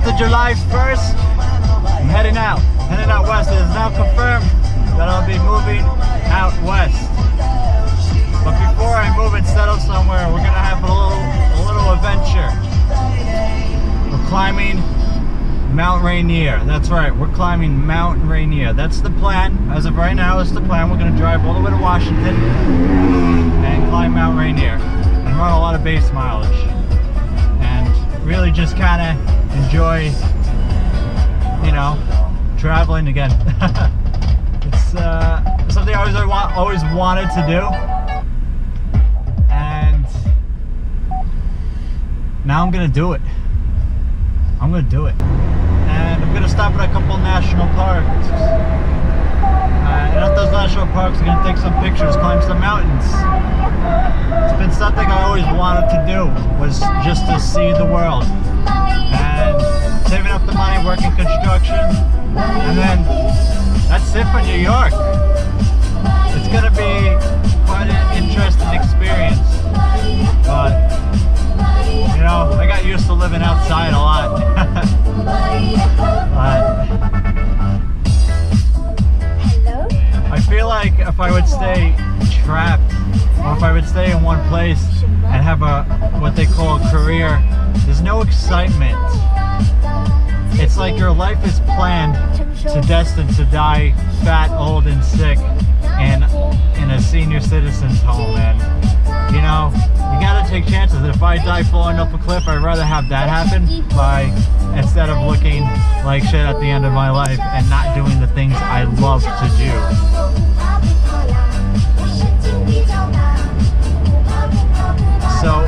after July 1st, I'm heading out west. It is now confirmed that I'll be moving out west. But before I move and settle somewhere, we're gonna have a little adventure. We're climbing Mount Rainier. That's right, we're climbing Mount Rainier. That's the plan. As of right now, it's the plan. We're gonna drive all the way to Washington and climb Mount Rainier and run a lot of base mileage and really just kind of enjoy, you know, traveling again. It's something I always wanted to do, and now I'm gonna do it. I'm gonna do it, and I'm gonna stop at a couple national parks. And at those national parks, I'm gonna take some pictures, climb some mountains. It's been something I always wanted to do, was just to see the world. And saving up the money, working construction, and then that's it for New York. It's gonna be quite an interesting experience, but you know, I got used to living outside a lot. I feel like if I would stay trapped, or if I would stay in one place and have what they call a career, there's no excitement. It's like your life is planned to destined to die fat, old, and sick in a senior citizen's home, and you know, you gotta take chances. If I die falling off a cliff, I'd rather have that happen instead of looking like shit at the end of my life and not doing the things I love to do. So,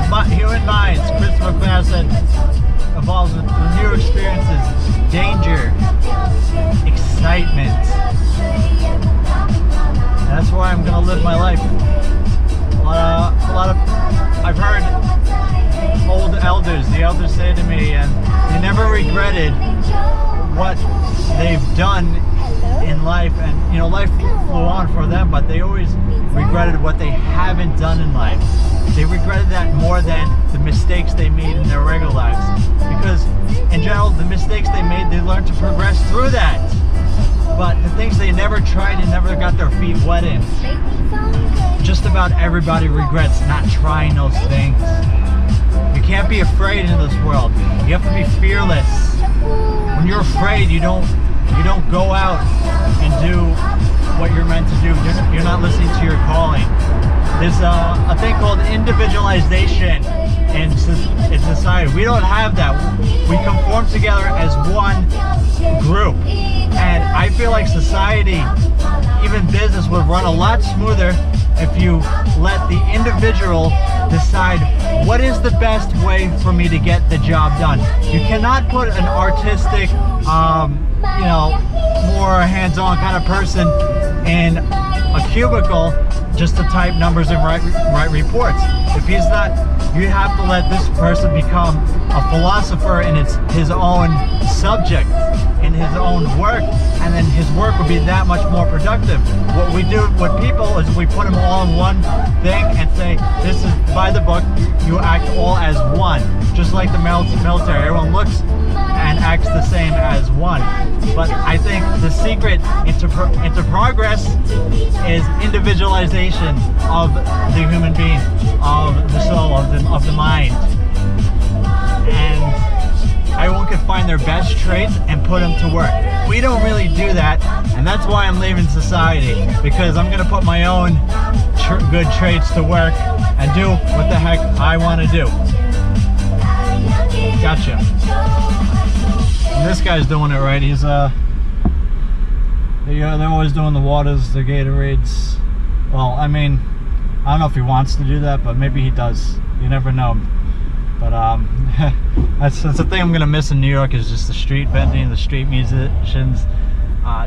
the human minds, Christopher Class said, evolves with new experiences, danger, excitement. And that's why I'm gonna live my life. I've heard old elders, the elders say to me, and they never regretted what they've done in life, and you know, life flew on for them, but they always regretted what they haven't done in life. They regretted that more than the mistakes they made in their regular lives, because in general, the mistakes they made, they learned to progress through that. But the things they never tried and never got their feet wet in, just about everybody regrets not trying those things. You can't be afraid in this world. You have to be fearless. When you're afraid, you don't go out and do what you're meant to do. You're not listening to your calling. There's a thing called individualization in society. We don't have that. We conform together as one group. And I feel like society, even business, would run a lot smoother if you let the individual decide what is the best way for me to get the job done. You cannot put an artistic, you know, more hands-on kind of person in a cubicle just to type numbers and write reports. If he's not, you have to let this person become a philosopher in his own subject, in his own work, and then his work will be that much more productive. What we do with people is we put them all in one thing and say, this is by the book, you act all as one. Just like the military, everyone looks and acts the same as one. But I think the secret into progress is individualization of the human being, of the soul, of the mind. And everyone can find their best traits and put them to work. We don't really do that, and that's why I'm leaving society, because I'm going to put my own good traits to work and do what the heck I want to do. Gotcha. And this guy's doing it right. He's they're always doing the waters, the Gatorades. Well, I mean, I don't know if he wants to do that, but maybe he does. You never know. But that's the thing I'm gonna miss in New York, is just the street vending, the street musicians,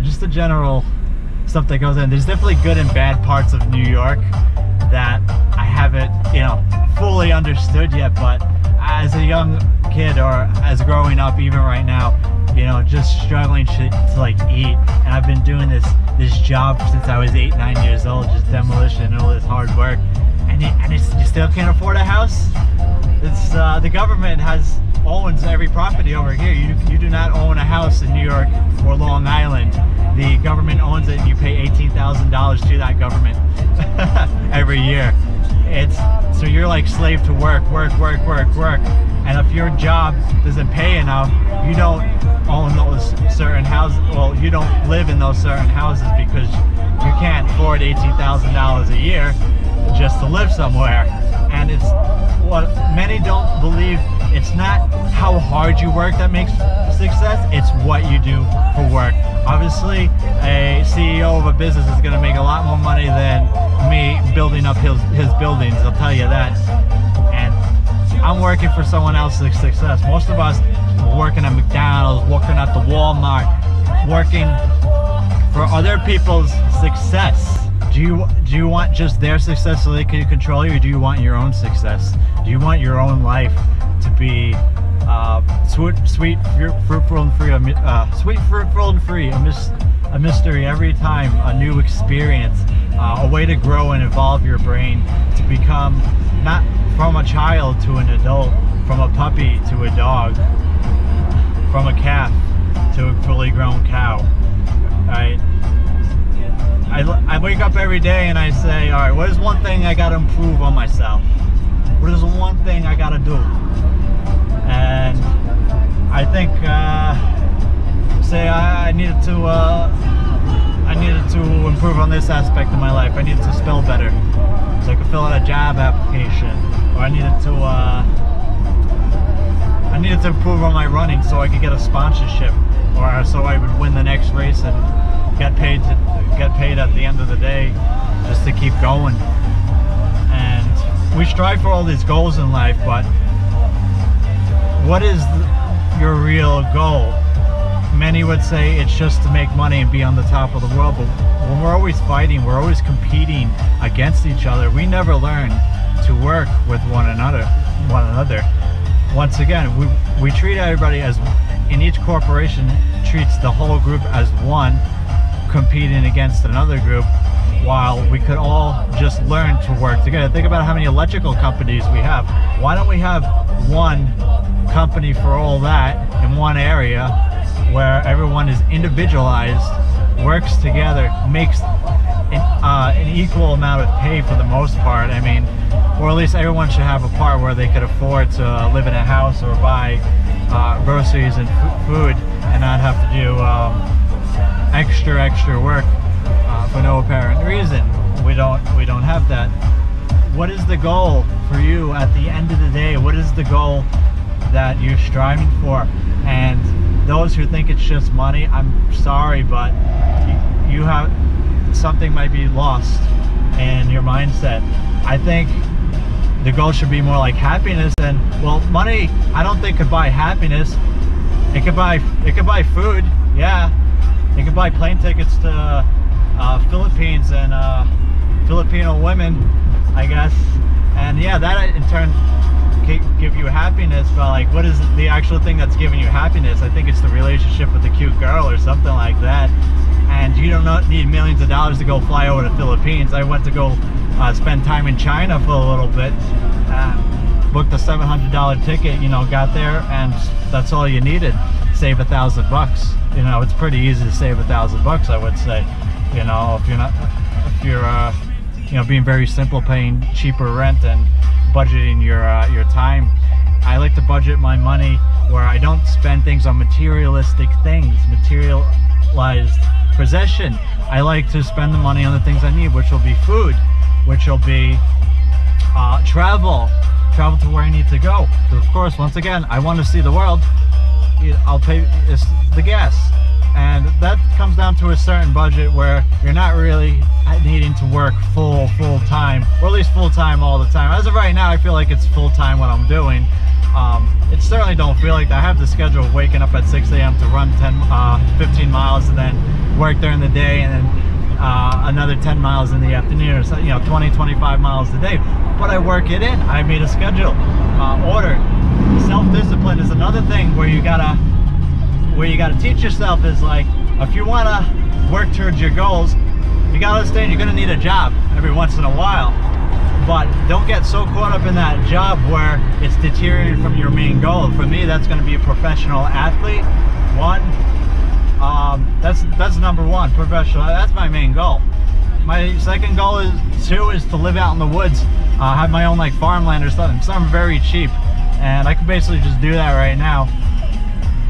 just the general stuff that goes in. There's definitely good and bad parts of New York that I haven't, you know, fully understood yet. But as a young kid, or as growing up, even right now, you know, just struggling to like eat, and I've been doing this job since I was 8-9 years old, just demolition and all this hard work, and you still can't afford a house. It's the government has owns every property over here. You do not own a house in New York or Long Island. The government owns it, and you pay $18,000 to that government every year. So you're like slave to work. And if your job doesn't pay enough, you don't own those certain houses. Well, you don't live in those certain houses because you can't afford $18,000 a year just to live somewhere. And it's what many don't believe. It's not how hard you work that makes success, it's what you do for work. Obviously, a CEO of a business is going to make a lot more money than me building up his buildings, I'll tell you that. And I'm working for someone else's success. Most of us are working at McDonald's, working at the Walmart, working for other people's success. Do you want just their success so they can control you, or do you want your own success? Do you want your own life to be sweet, fruitful, and free? Sweet, fruitful, and free. A mystery every time, a new experience, a way to grow and evolve your brain to become not from a child to an adult, from a puppy to a dog, from a calf to a fully grown cow. Right? I wake up every day and I say, all right, what is one thing I got to improve on myself? What is the one thing I got to do? And I think, say I needed to improve on this aspect of my life. I needed to spell better so I could fill out a job application, or I needed to improve on my running so I could get a sponsorship, or so I would win the next race and get paid at the end of the day just to keep going. And we strive for all these goals in life, but what is your real goal? Many would say it's just to make money and be on the top of the world, but when we're always fighting, we're always competing against each other, we never learn to work with one another. Once again, we treat everybody as, in each corporation treats the whole group as one, competing against another group, while we could all just learn to work together. Think about how many electrical companies we have. Why don't we have one company for all that in one area where everyone is individualized, works together, makes an equal amount of pay for the most part? I mean, or at least everyone should have a part where they could afford to live in a house or buy groceries and food and not have to do extra work for no apparent reason. We don't have that. What is the goal for you at the end of the day? What is the goal that you're striving for? And those who think it's just money, I'm sorry, but you have something might be lost in your mindset. I think the goal should be more like happiness. And well, money I don't think could buy happiness. It could buy food, yeah. It could buy plane tickets to Philippines and Filipino women, I guess. And yeah, that in turn can give you happiness, but like, what is the actual thing that's giving you happiness? I think it's the relationship with a cute girl or something like that. And you don't need millions of dollars to go fly over to the Philippines. I went to go spend time in China for a little bit, booked a $700 ticket, you know, got there, and that's all you needed. Save $1,000. You know, it's pretty easy to save $1,000, I would say. You know, if you're you know, being very simple, paying cheaper rent and budgeting your time. I like to budget my money where I don't spend things on materialistic things, materialized possession. I like to spend the money on the things I need, which will be food, which will be travel to where I need to go. Because of course, once again, I want to see the world. I'll pay the gas, and that comes down to a certain budget where you're not really needing to work full time, or at least full time all the time. As of right now, I feel like it's full time what I'm doing. It certainly don't feel like that. I have the schedule of waking up at 6 a.m. to run 15 miles and then work during the day, and then another 10 miles in the afternoon, or so, you know, 20-25 miles a day. But I work it in. I made a schedule, order. Self-discipline is another thing where you gotta teach yourself. Is like, if you want to work towards your goals, you gotta understand you're gonna need a job every once in a while. but don't get so caught up in that job where it's deteriorating from your main goal. For me, that's going to be a professional athlete. That's number one, professional. That's my main goal. My second goal is to live out in the woods, have my own like farmland or something very cheap, and I can basically just do that right now.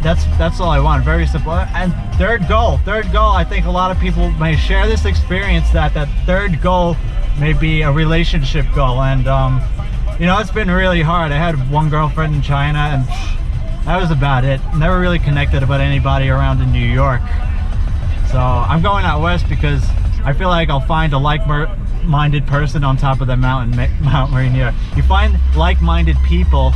That's all I want. Very simple. And third goal, I think a lot of people may share this experience that third goal may be a relationship goal. And you know, it's been really hard. I had one girlfriend in China, and that was about it. Never really connected with anybody around in New York. So I'm going out west because I feel like I'll find a like-minded person on top of the Mount Rainier. You find like-minded people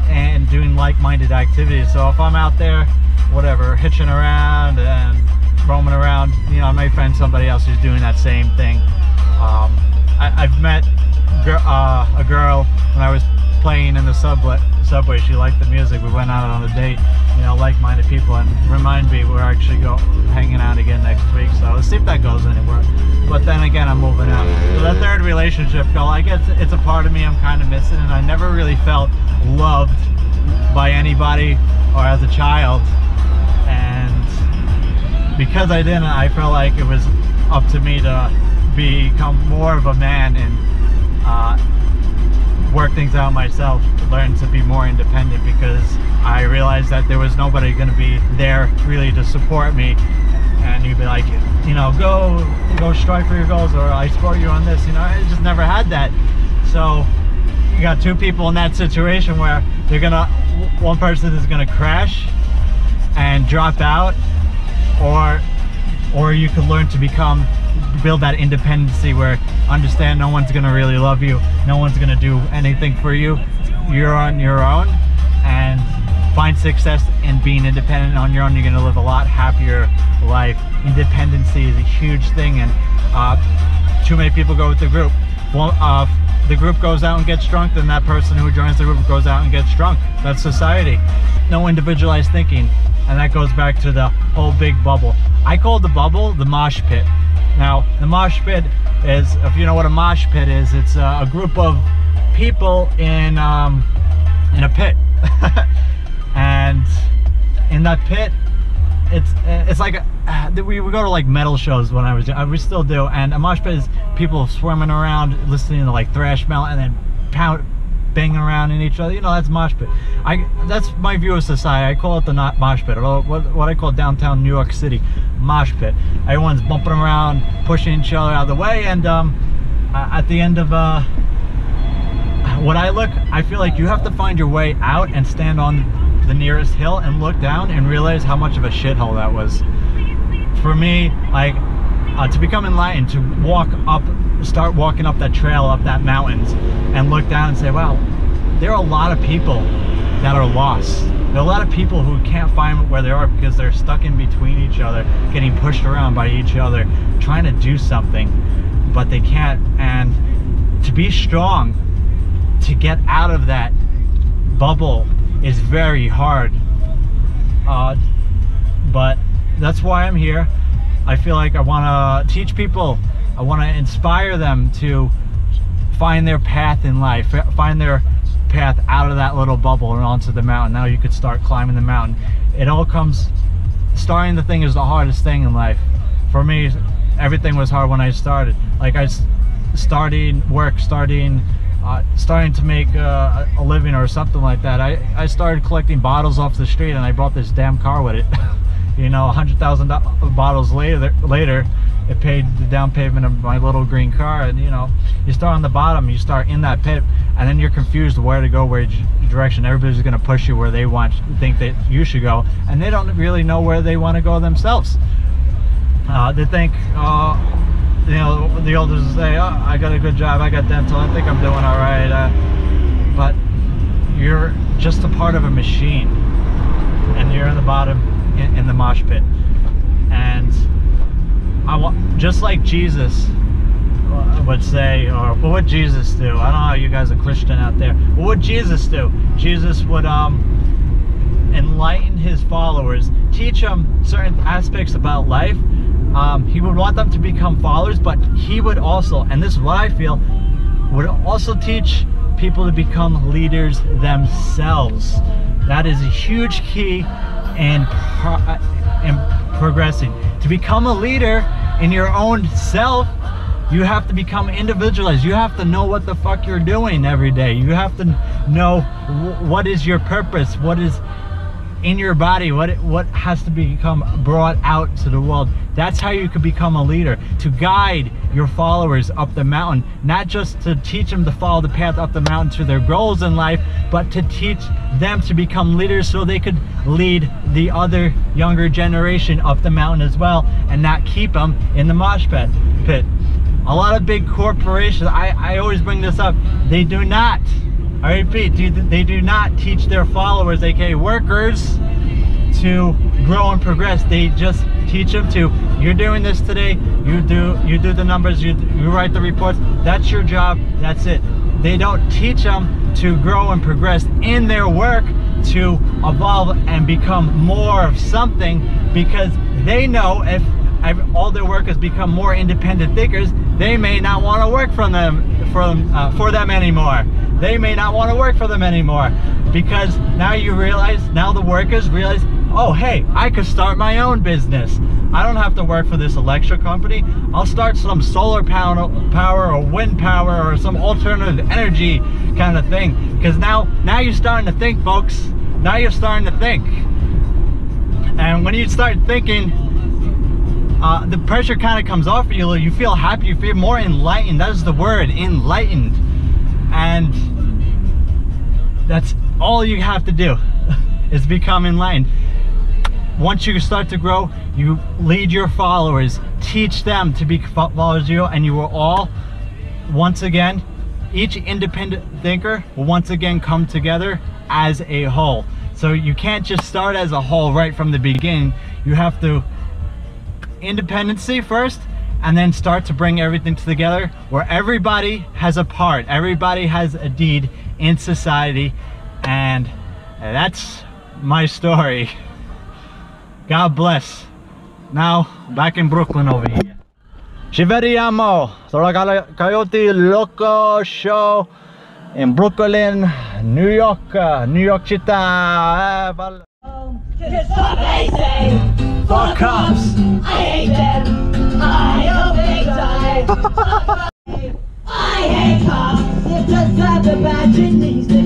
and doing like-minded activities. So if I'm out there, whatever, hitching around and roaming around, you know, I may find somebody else who's doing that same thing. I've met a girl when I was playing in the subway. She liked the music. We went out on a date, you know, like-minded people, and remind me we're actually hanging out again next week. So let's see if that goes anywhere. But then again, I'm moving out. So that third relationship goal, I guess it's a part of me I'm kind of missing, and I never really felt loved by anybody or as a child, and because I didn't, I felt like it was up to me to become more of a man and work things out myself, learn to be more independent, because I realized that there was nobody going to be there really to support me. And you'd be like, you know, go strive for your goals, or I support you on this. You know, I just never had that. So you got two people in that situation where one person is gonna crash and drop out, or you could learn to build that independency where understand no one's gonna really love you, no one's gonna do anything for you. You're on your own, and find success in being independent on your own. You're gonna live a lot happier life. Independency is a huge thing, and too many people go with the group. The group goes out and gets drunk, then that person who joins the group goes out and gets drunk. That's society. No individualized thinking, and that goes back to the whole big bubble. I call the bubble the mosh pit. Now, the mosh pit is, if you know what a mosh pit is, it's a group of people in a pit. And in that pit, it's like we go to like metal shows when I was young. We still do, and a mosh pit is people swimming around listening to like thrash metal and then banging around in each other. You know, that's mosh pit. That's my view of society. I call it the mosh pit, or what I call downtown New York City mosh pit. Everyone's bumping around, pushing each other out of the way, and at the end of I feel like you have to find your way out and stand on the nearest hill and look down and realize how much of a shithole that was. For me, like, to become enlightened, to start walking up that trail, up that mountains, and look down and say, wow, there are a lot of people that are lost. There are a lot of people who can't find where they are because they're stuck in between each other, getting pushed around by each other, trying to do something, but they can't. And to be strong, to get out of that bubble is very hard, but that's why I'm here. I feel like I want to teach people, I want to inspire them to find their path in life, find their path out of that little bubble and onto the mountain. Now you could start climbing the mountain. It all comes, starting the thing is the hardest thing in life. For me, everything was hard when I started. Like starting to make a living or something like that. I started collecting bottles off the street, and I bought this damn car with it. You know, 100,000 bottles later, it paid the down payment of my little green car. And you know, you start on the bottom, you start in that pit, and then you're confused where to go, which direction. Everybody's going to push you where they think that you should go, and they don't really know where they want to go themselves. They think, you know, the elders say, oh, I got a good job, I got dental, I think I'm doing all right. But you're just a part of a machine, and you're in the bottom in the mosh pit. And just like Jesus would say, or what would Jesus do? I don't know how you guys are Christian out there. What would Jesus do? Jesus would enlighten his followers, teach them certain aspects about life. He would want them to become followers, but he would also, and this is what I feel, would also teach people to become leaders themselves. That is a huge key in progressing. To become a leader in your own self, you have to become individualized. You have to know what the fuck you're doing every day. You have to know what is your purpose, what is in your body, what has to become brought out to the world. That's how you could become a leader, to guide your followers up the mountain, not just to teach them to follow the path up the mountain to their goals in life, but to teach them to become leaders so they could lead the other younger generation up the mountain as well, and not keep them in the mosh pit. A lot of big corporations, I always bring this up, they do not, I repeat, they do not teach their followers, aka workers, to grow and progress. They just teach them to, you're doing this today, you do the numbers, you write the reports, that's your job, that's it. They don't teach them to grow and progress in their work, to evolve and become more of something, because they know if all their workers become more independent thinkers, they may not want to work for them anymore. They may not want to work for them anymore, because now now the workers realize, oh hey, I could start my own business. I don't have to work for this electric company. I'll start some solar power or wind power or some alternative energy kind of thing. Because now you're starting to think, folks. Now you're starting to think. And when you start thinking, the pressure kind of comes off of you. You feel happy, you feel more enlightened. That is the word, enlightened. And that's all you have to do is become enlightened. Once you start to grow, you lead your followers, teach them to be followers of you, and you will all, once again, each independent thinker will once again come together as a whole. So you can't just start as a whole right from the beginning. You have to independency first, and then start to bring everything together, where everybody has a part, everybody has a deed in society. And that's my story. God bless. Now back in Brooklyn over here. Ci vediamo sulla Coyote Loco Show in Brooklyn, New York, New York città. It's what they say. Fuck cops. I hate them. I hope they die. I hate cops. If just have the badge in these days.